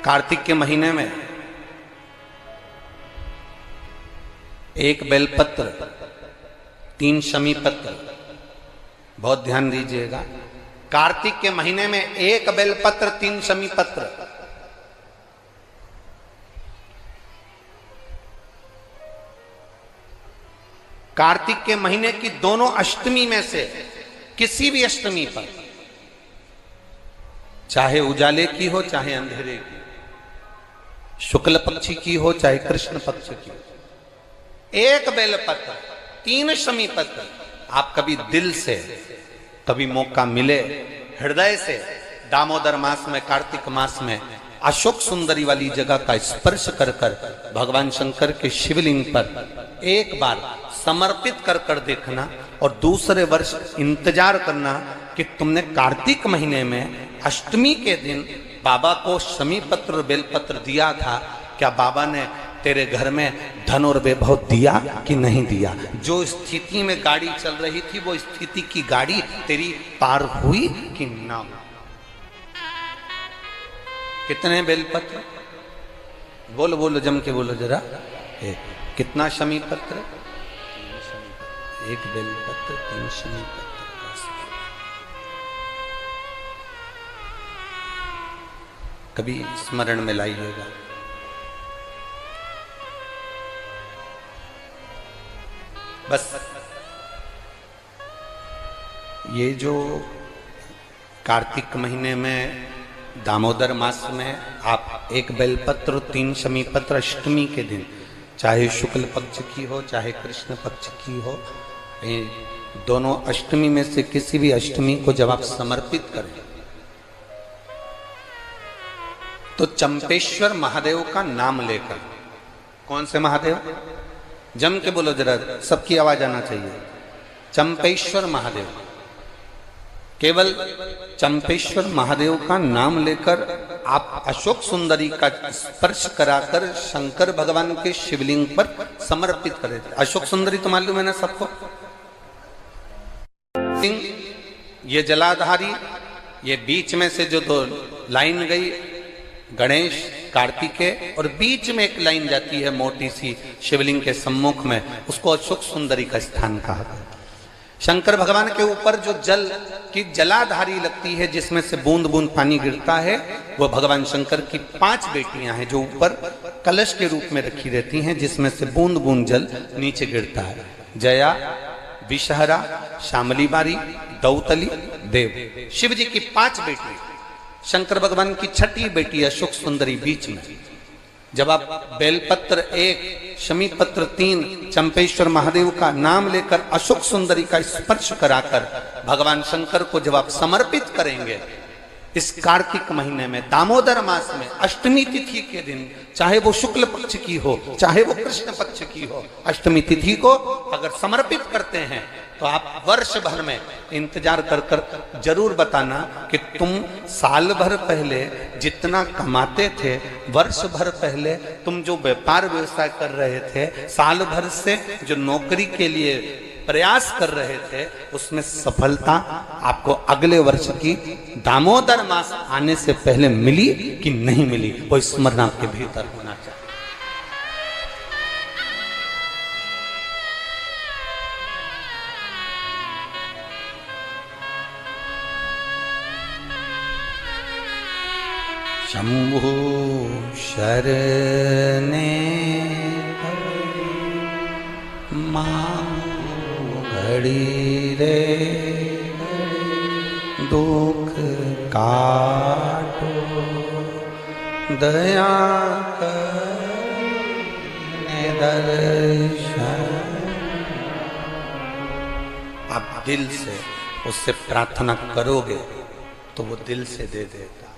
कार्तिक के महीने में एक बेलपत्र, 3 शमी पत्र, बहुत ध्यान दीजिएगा। कार्तिक के महीने में एक बेलपत्र, 3 शमी पत्र। कार्तिक के महीने की दोनों अष्टमी में से किसी भी अष्टमी पर, चाहे उजाले की हो चाहे अंधेरे की, शुक्ल पक्ष की हो चाहे कृष्ण पक्ष की, एक बेलपत्र, 3 शमी पत्र। आप कभी दिल से, कभी मौका मिले हृदय से, दामोदर मास में, कार्तिक मास में अशोक सुंदरी वाली जगह का स्पर्श कर कर भगवान शंकर के शिवलिंग पर एक बार समर्पित कर कर देखना, और दूसरे वर्ष इंतजार करना कि तुमने कार्तिक महीने में अष्टमी के दिन बाबा को शमी पत्र बेलपत्र दिया था, क्या बाबा ने तेरे घर में धन और वैभव दिया कि नहीं दिया? जो स्थिति में गाड़ी चल रही थी वो स्थिति की गाड़ी तेरी पार हुई कि ना हुई? कितने बेलपत्र? बोलो बोलो, जम के बोलो जरा। कितना शमी पत्र? एक बेलपत्र, 3 शमी पत्र का। कभी स्मरण में लाइएगा। बस ये जो कार्तिक महीने में, दामोदर मास में आप एक बेलपत्र, 3 शमी पत्र अष्टमी के दिन, चाहे शुक्ल पक्ष की हो चाहे कृष्ण पक्ष की हो, दोनों अष्टमी में से किसी भी अष्टमी को जब आप समर्पित करें तो चंपेश्वर महादेव का नाम लेकर, कौन से महादेव? जम के बोलो जरा, सबकी आवाज आना चाहिए। चंपेश्वर महादेव, केवल चंपेश्वर महादेव का नाम लेकर आप अशोक सुंदरी का स्पर्श कराकर शंकर भगवान के शिवलिंग पर समर्पित करें। अशोक सुंदरी तो मालूम है ना सबको? ये जलाधारी, ये बीच में से जो 2 लाइन गई, गणेश कार्तिकेय, और बीच में एक लाइन जाती है मोटी सी शिवलिंग के सम्मुख में, उसको अशोक सुंदरी का स्थान कहा गया। शंकर भगवान के ऊपर जो जल की जलाधारी लगती है, जिसमें से बूंद बूंद पानी गिरता है, वो भगवान शंकर की 5 बेटियां हैं जो ऊपर कलश के रूप में रखी रहती हैं, जिसमें से बूंद बूंद जल नीचे गिरता है। जया, विषहरा, शामली बारी, दौतली, देव। शिव जी की 5 बेटी, शंकर भगवान की 6ठी बेटी अशोक सुंदरी बीच में। जब आप बेलपत्र 1, शमी पत्र 3, चंपेश्वर महादेव का नाम लेकर अशोक सुंदरी का स्पर्श कराकर भगवान शंकर को जब आप समर्पित करेंगे इस कार्तिक महीने में, दामोदर मास में, अष्टमी तिथि के दिन, चाहे वो शुक्ल पक्ष की हो चाहे वो कृष्ण पक्ष की हो, अष्टमी तिथि को अगर समर्पित करते हैं तो आप वर्ष भर में इंतजार कर कर जरूर बताना कि तुम साल भर पहले जितना कमाते थे, वर्ष भर पहले तुम जो व्यापार व्यवसाय कर रहे थे, साल भर से जो नौकरी के लिए प्रयास कर रहे थे, उसमें सफलता आपको अगले वर्ष की दामोदर मास आने से पहले मिली कि नहीं मिली, वो स्मरण आपके भीतर होना चाहिए। शंभु शरणे घड़ी रे दुख काटो, दया करने दर्शन। आप दिल से उससे प्रार्थना करोगे तो वो दिल से दे देगा।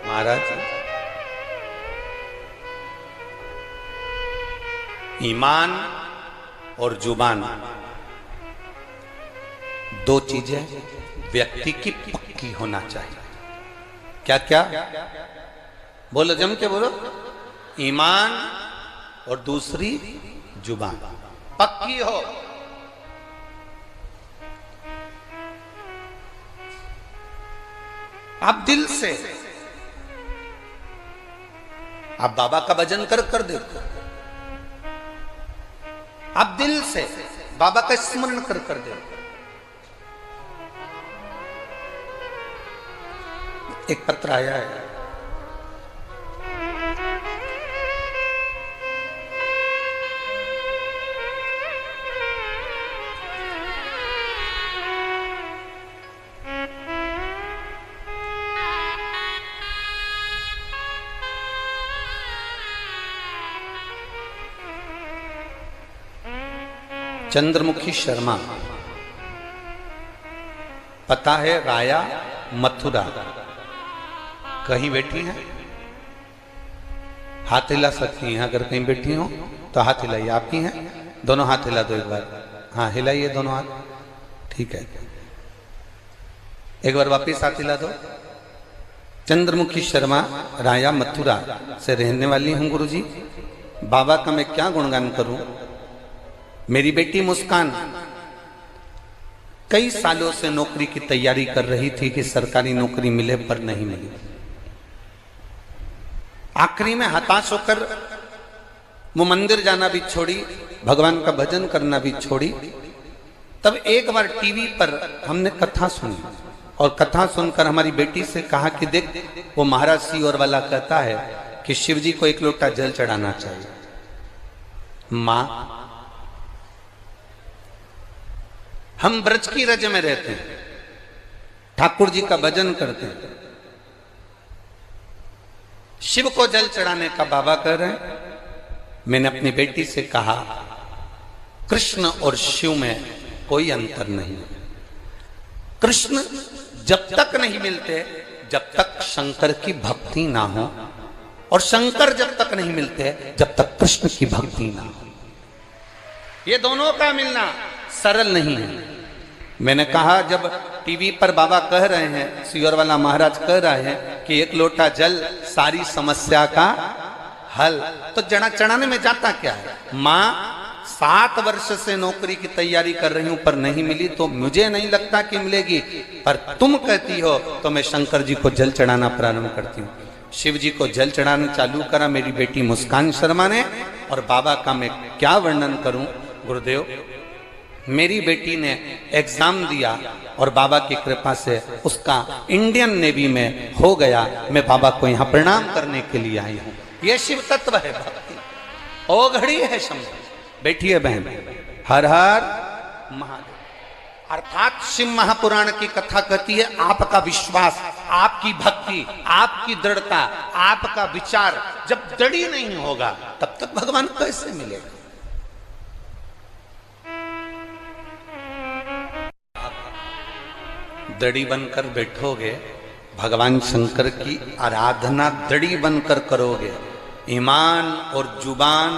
महाराज, ईमान और जुबान, 2 चीजें व्यक्ति की पक्की होना चाहिए। क्या क्या? बोलो, जम के बोलो। ईमान और दूसरी जुबान पक्की हो। आप दिल से आप बाबा का भजन कर कर देखो, आप दिल से बाबा का स्मरण कर कर देखो। एक पत्र आया है, चंद्रमुखी शर्मा, पता है राया मथुरा, कहीं बैठी हैं? हाथ हिला सकती हैं, अगर कहीं बैठी हो तो हाथ हिलाइए। आप ही हैं? दोनों हाथ हिला दो एक बार। हाँ हिलाइए दोनों हाथ, ठीक है। एक बार वापिस हाथ हिला दो। चंद्रमुखी शर्मा, राया मथुरा से रहने वाली हूं गुरुजी। बाबा का मैं क्या गुणगान करूं। मेरी बेटी मुस्कान कई सालों से नौकरी की तैयारी कर रही थी कि सरकारी नौकरी मिले, पर नहीं मिली। आखिरी में हताश होकर वो मंदिर जाना भी छोड़ी, भगवान का भजन करना भी छोड़ी। तब एक बार टीवी पर हमने कथा सुनी, और कथा सुनकर हमारी बेटी से कहा कि देख, वो महाराज सियोर वाला कहता है कि शिव जी को एक लोटा जल चढ़ाना चाहिए। मां, हम ब्रज की रज में रहते हैं, ठाकुर जी का भजन करते हैं, शिव को जल चढ़ाने का बाबा कह रहे हैं। मैंने अपनी बेटी से कहा, कृष्ण और शिव में कोई अंतर नहीं। कृष्ण जब तक नहीं मिलते जब तक शंकर की भक्ति ना हो, और शंकर जब तक नहीं मिलते जब तक कृष्ण की भक्ति ना हो। ये दोनों का मिलना सरल नहीं है। मैंने कहा, जब टीवी पर बाबा कह रहे हैं, सियोर वाला महाराज कह रहे हैं कि एक लोटा जल सारी समस्या का हल, तो जड़ा चढ़ाने में जाता क्या है। मां 7 वर्ष से नौकरी की तैयारी कर रही हूं पर नहीं मिली, तो मुझे नहीं लगता कि मिलेगी, पर तुम कहती हो तो मैं शंकर जी को जल चढ़ाना प्रारंभ करती हूँ। शिव जी को जल चढ़ाना चालू करा मेरी बेटी मुस्कान शर्मा ने। और बाबा का मैं क्या वर्णन करूं गुरुदेव। मेरी बेटी ने एग्जाम दिया और बाबा की कृपा से उसका इंडियन नेवी में हो गया। मैं बाबा को यहाँ प्रणाम करने के लिए आई हूँ। ये शिव तत्व है भक्ति, ओ घड़ी है शंभु। बैठिए बहन, हर हर महादेव। अर्थात शिव महापुराण की कथा कहती है, आपका विश्वास, आपकी भक्ति, आपकी दृढ़ता, आपका विचार जब दृढ़ नहीं होगा तब तक भगवान कैसे मिलेगा। दड़ी बनकर बैठोगे, भगवान शंकर की आराधना दड़ी बनकर करोगे, ईमान और जुबान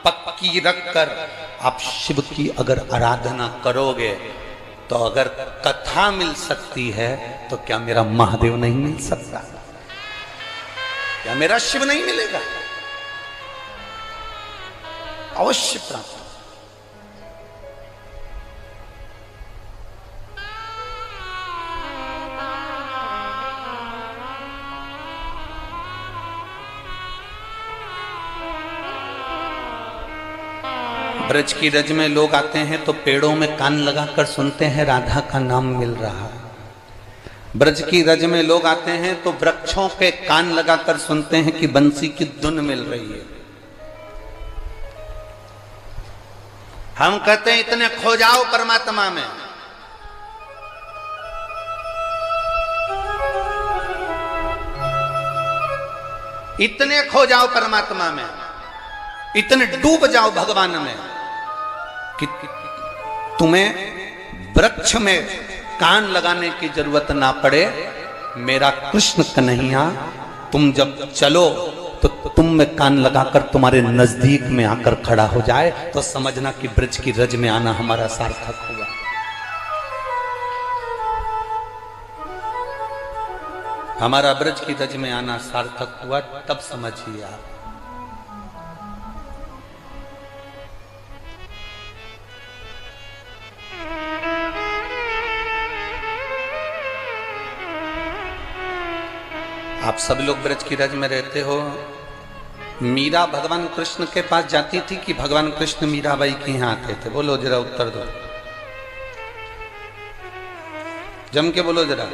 पक्की रखकर आप शिव की अगर आराधना करोगे, तो अगर कथा मिल सकती है तो क्या मेरा महादेव नहीं मिल सकता? क्या मेरा शिव नहीं मिलेगा? अवश्य प्राप्त। ब्रज की रज में लोग आते हैं तो पेड़ों में कान लगाकर सुनते हैं राधा का नाम मिल रहा है। ब्रज की रज में लोग आते हैं तो वृक्षों के कान लगाकर सुनते हैं कि बंसी की धुन मिल रही है। हम कहते हैं इतने खो जाओ परमात्मा में। इतने खो जाओ परमात्मा में, इतने डूब जाओ भगवान में कि तुम्हें वृक्ष में कान लगाने की जरूरत ना पड़े। मेरा कृष्ण कन्हैया तुम जब चलो तो तुम में कान लगाकर तुम्हारे नजदीक में आकर खड़ा हो जाए, तो समझना कि ब्रज की रज में आना हमारा सार्थक हुआ। हमारा ब्रज की रज में आना सार्थक हुआ, तब समझिए आप। आप सब लोग ब्रज की रज में रहते हो, मीरा भगवान कृष्ण के पास जाती थी कि भगवान कृष्ण मीराबाई के यहाँ आते थे? बोलो जरा, उत्तर दो, जम के बोलो जरा।